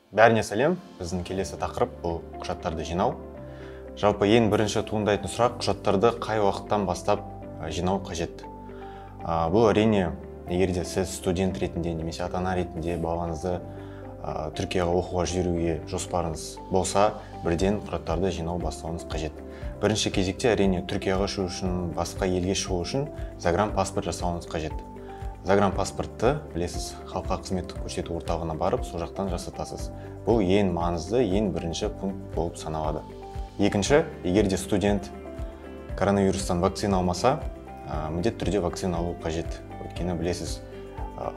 Бәріне сәлем. Біздің келесі тақырып бұл құжаттарды жинау. Жалпы ең бірінші туындайтын сұрақ құжаттарды қай уақыттан бастап жинау қажет. Бұл әрине, егер де сіз студент ретінде немесе ата-ана ретінде балаңызды Түркияға оқуға жіберуге жоспарыңыз болса, бірден құжаттарды жинау бастауыңыз қажет. Бірінші кезекте әрине Түркияға шығу үшін, басқа елге шығу үшін загранпаспорт жасауыңыз қажет. Загранпаспортты білесіз, халыққа қызметтік көрсету орталығына барып, сол жақтан жасатасыз. Бұл ең маңызды, ең бірінші пункт болып саналады. Екінші, егер де студент коронавирустан вакцина алмаса, міндетті түрде вакцина алу қажет. Өйткені білесіз,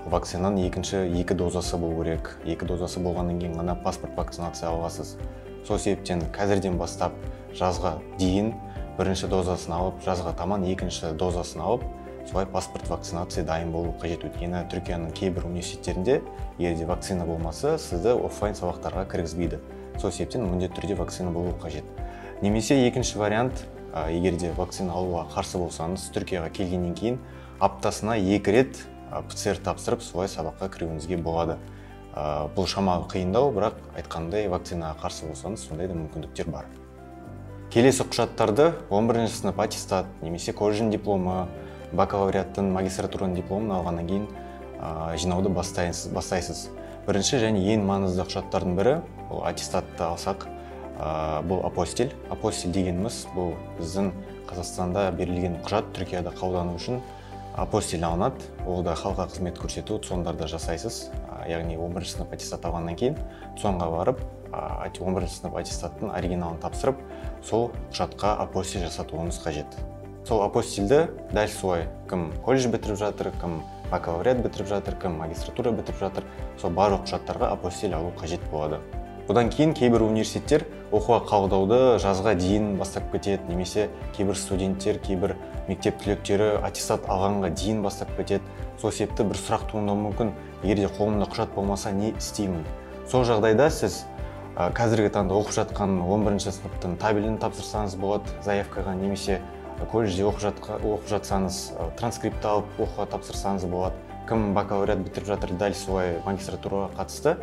вакцинаның екі дозасы болу керек. Екі дозасы болғаннан кейін ғана паспорт вакцинация аласыз. Сол себептен қазірден бастап жазға дейін бірінші дозасын алып, жазға таман екінші дозасын алып, солай паспорт вакцинация дайын болу қажет. Өйткені Түркияның кейбір университеттерінде егерде вакцина болмаса, сізді офлайн сабақтарға кіргізбейді. Сол себептен міндетті түрде вакцина болу қажет. Немесе екінші вариант, егерде вакцина алуға қарсы болсаңыз, Түркияға келгеннен кейін аптасына 2 рет ПЦР тапсырып, солай сабаққа кіруіңізге болады. Бұл шамалы қиындау, бірақ айтқандай вакцинаға қарсы болсаңыз, сондай да мүмкіндіктер бар. Келесі құжаттарды 11-ші сынып аттестат, немесе колледждің дипломы, бакалавриаттың, магистратураның дипломын алғаннан кейін жинауды бастайсыз. Бірінші және ең маңызды құжаттардың бірі, бұл аттестатты алсақ, бұл апостиль. Апостиль дегеніміз, бұл біздің Қазақстанда берілген құжат Түркияда қабылдану үшін апостиль алынады. Ол да халыққа қызмет көрсету цондарда жасайсыз. Яғни 11-ші сынып аттестат алғаннан кейін цонға барып, 11-ші сынып аттестаттың оригиналын тапсырып, сол құжатқа апостиль жасатуыңыз қажет. Сол апостильді дәл солай кім колледж бітіріп жатыр, кім бакалавриат бітіріп жатыр, кім магистратура бітіріп жатыр, сол барлық құжаттарға апостиль алу қажет болады. Одан кейін кейбір университеттер оқуға қабылдауды жазға дейін бастап кетеді, немесе кейбір студенттер, кейбір мектеп түлектері аттестат алғанға дейін бастап кетеді. Сол себепті бір сұрақ туындауы мүмкін, егер де қолымда құжат болмаса не істеймін? Сол жағдайда сіз қазіргі таңда оқып жатқан 11-ші сыныптың табелін тапсырсаңыз болады заявкаға, немесе колледжде оқып жатсаңыз транскрипт алып оқуға тапсырсаңыз болады. Кім бакалавриат бітіріп жатыр, дәл солай магистратураға қатысты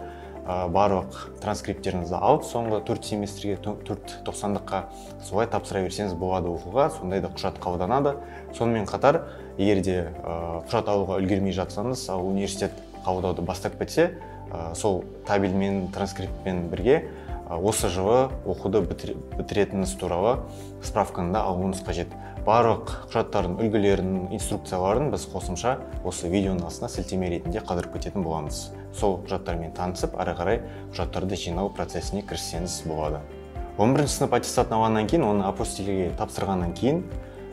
барлық транскриптеріңізді алып, соңғы 4 семестрге, 4 90-дыққа солай тапсыра берсеңіз болады оқуға, сондай да құжат қабылданады. Сонымен қатар, егер де құжат алуға үлгермей жатсаңыз, университет қабылдауды бастап кетсе, сол табельмен, транскриптпен бірге осы жылы оқуды бітіретініңіз туралы справканы да алуыңыз қажет. Барлық құжаттардың үлгілерін, инструкцияларын біз қосымша осы видеоның астына сілтеме ретінде қалдырып кететін боламыз. Сол құжаттармен танысып, ары қарай құжаттарды жинау процесіне кіріссеңіз болады. 11-ші сынып аттестатын алғаннан кейін, оны апостильге тапсырғаннан кейін,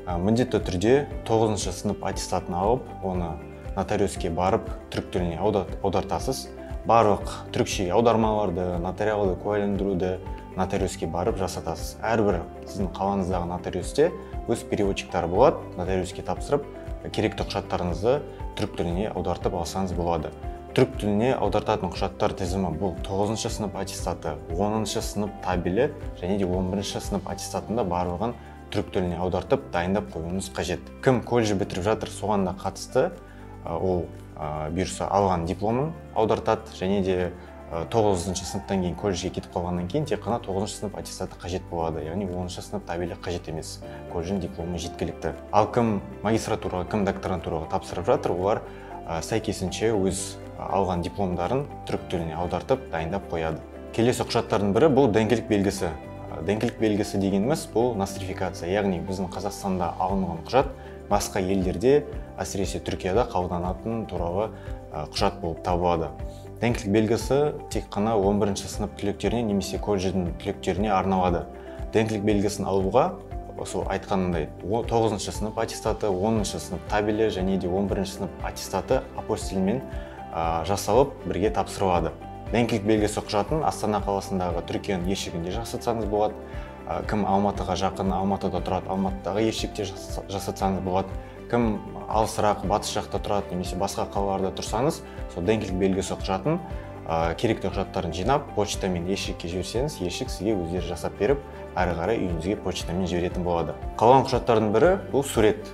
міндетті түрде 9-ші сынып аттестатын алып, оны нотариуске барып, түрік тіліне аудартасыз. Барлық түрікше аудармаларды, нотариалды куәландыруды нотариуске барып жасатасыз. Әрбір сіздің қалаңыздағы нотариусте өз переводчиктары болады. Нотариуске тапсырып, керекті құжаттарыңызды түрік тіліне аудартып алсаңыз болады. Түрік тіліне аудартатын құжаттар тізімі бұл 9-ші сынып аттестаты, 10-ші сынып табелі және де 11-ші сынып аттестатында барлығын түрік тіліне аудартып, дайындап қоюыңыз қажет. Кім колледж бітіріп жатыр, соған да қатысты ол бұйырса алған дипломын аудартады, және де 9-ші сыныптан кейін колледжге кетіп қалғаннан кейін тек қана 9-ші сынып аттестаты қажет болады. Яғни 10-ші сынып табелі қажет емес. Колледждің дипломы жеткілікті. Ал кім магистратураға, кім докторантураға тапсырып жатыр, олар сәйкесінше өз алған дипломдарын түрік тіліне аудартып, дайындап қояды. Келесі құжаттардың бірі бұл дәңгілік белгісі. Дәңгілік белгісі дегеніміз бұл нострификация, яғни біздің Қазақстанда алынған құжат басқа елдерде, әсіресе Түркияда қабылданатын туралы құжат болып табылады. Дәңгілік белгісі тек қана 11-ші сынып түлектеріне немесе колледждің түлектеріне арналады. Дәңгілік белгісін алуға, осы айтқанымдай, 9-ші сынып аттестаты, 10-ші сынып табелі және де 11-ші сынып аттестаты апостильмен жасалып бірге тапсырылады. Дәңгілік белгісі құжатын Астана қаласындағы Түркияның елшілігінде жасатсаңыз болады. Кім Алматыға жақын, Алматыда тұрады, Алматыдағы елшілікте жасатсаңыз болады. Кім алысырақ, батыс жақта тұрады, немесе басқа қалаларда тұрсаңыз, сол дәңгілік белгісі құжатын керекті құжаттарын жинап, почтамен елшілікке жіберсеңіз, елшілік сізге өздері жасап беріп, ары қарай үйіңізге почтамен жіберетін болады. Қалған құжаттардың бірі бұл сурет.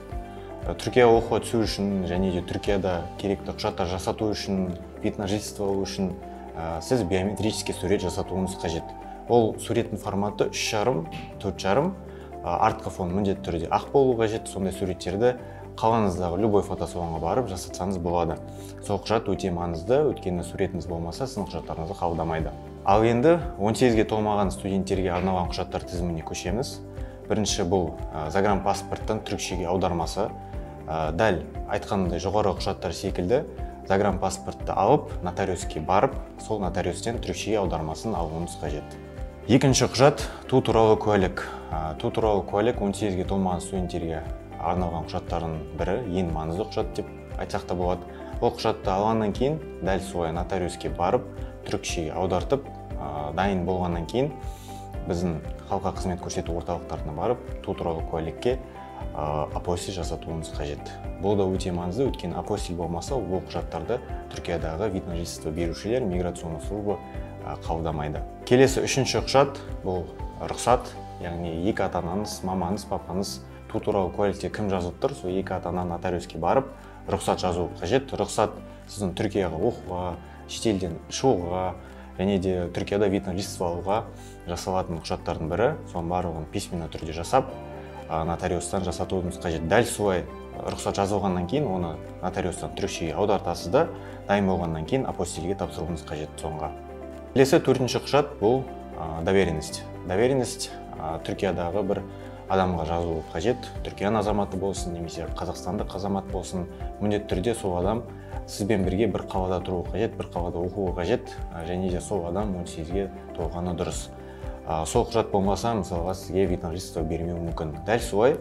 Түркияға оқуға түсу үшін және де Түркияда керекті құжаттар жасату үшін, вид на жительство үшін сіз биометрический сурет жасатуыңыз қажет. Ол суреттің форматы 3,5, 4,5, артқы фон міндетті түрде ақ болу қажет. Сондай суреттерді қалаңыздағы любой фотосалонға барып жасатсаңыз болады. Сол құжат өте маңызды, өйткені суретіңіз болмаса сіздің құжаттарыңызды қабылдамайды. Ал енді 18-ге толмаған студенттерге арналған құжаттар тізіміне көшеміз. Бірінші бұл загранпаспорттың түрікшеге аудармасы. Дәл айтқанымдай жоғары құжаттар секілді загранпаспортты алып, нотариуске барып, сол нотариустен түрікшеге аудармасын алуыңыз қажет. Екінші құжат туу туралы куәлік. Туу туралы куәлік 18-ге толмаған студенттерге арналған құжаттардың бірі, ең маңызды құжат деп айтсақ та болады. Ол құжатты алғаннан кейін дәл солай нотариуске барып, түрікшеге аудартып, дайын болғаннан кейін біздің халыққа қызмет көрсету орталықтарына барып, туу туралы куәлікке апостиль жасатуыңыз қажет. Бұл да өте маңызды, өйткені апостиль болмаса, бұл құжаттарды Түркиядағы вид на жительство берушілер миграционный служба қабылдамайды. Келесі үшінші құжат бұл рұқсат, яғни екі ата-анаңыз, мамаңыз, папаңыз туу туралы куәлікте кім жазылып тұр, сол екі ата-ана нотариуске барып, рұқсат жазу қажет. Рұқсат сіздің Түркияға оқуға, шетелден шығуға, және де Түркияда вид на жительство алуға жасалатын құжаттардың бірі. Соның барлығын письменно түрде жасап, нотариустан жасатуыңыз қажет. Дәл солай рұқсат жазылғаннан кейін оны нотариустан түрікшеге аудартасыз да, дайын болғаннан кейін апостильге тапсыруыңыз қажет соңға. Келесі төртінші құжат бұл доверенность. Доверенность Түркиядағы бір адамға жазылуы қажет. Түркияның азаматы болсын, немесе қазақстандық азамат болсын, міндетті түрде сол адам сізбен бірге бір қалада тұруы қажет, бір қалада оқуы қажет, және де сол адам 18-ге толғаны дұрыс. Сол құжат болмаса, мысалға сізге вид на жительство бермеуі мүмкін. Дәл солай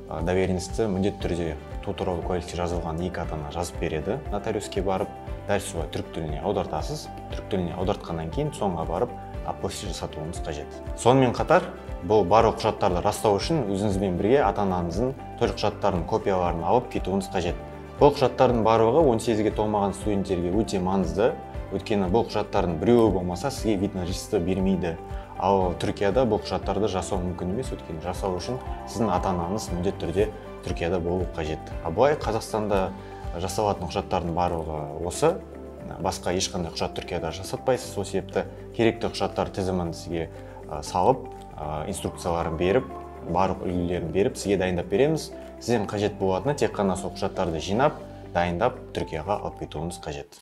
доверенностьті міндетті түрде туу туралы куәлікте жазылған екі ата-ана жазып береді нотариуске барып. Дәл солай түрік тіліне аудартасыз. Түрік тіліне аудартқаннан кейін соңға барып апостиль жасатуыңыз қажет. Сонымен қатар, бұл барлық құжаттарды растау үшін өзіңізбен бірге ата-анаңыздың төлқұжаттарының копияларын алып кетуіңіз қажет. Бұл құжаттардың барлығы 18-ге толмаған студенттерге өте маңызды, өйткені бұл құжаттардың біреуі болмаса сізге вид на жительство бермейді. Ал Түркияда бұл құжаттарды жасау мүмкін емес, өйткені жасау үшін сіздің ата-анаңыз міндетті түрде Түркияда болу қажет. Былай Қазақстанда жасалатын құжаттардың барлығы осы, басқа ешқандай құжат Түркияда жасатпайсыз. Сол себепті керекті құжаттар тізімін сізге салып, инструкцияларын беріп, барлық үлгілерін беріп, сізге дайындап береміз. Сізден қажет болатыны тек қана сол құжаттарды жинап, дайындап Түркияға алып кетуіңіз қажет.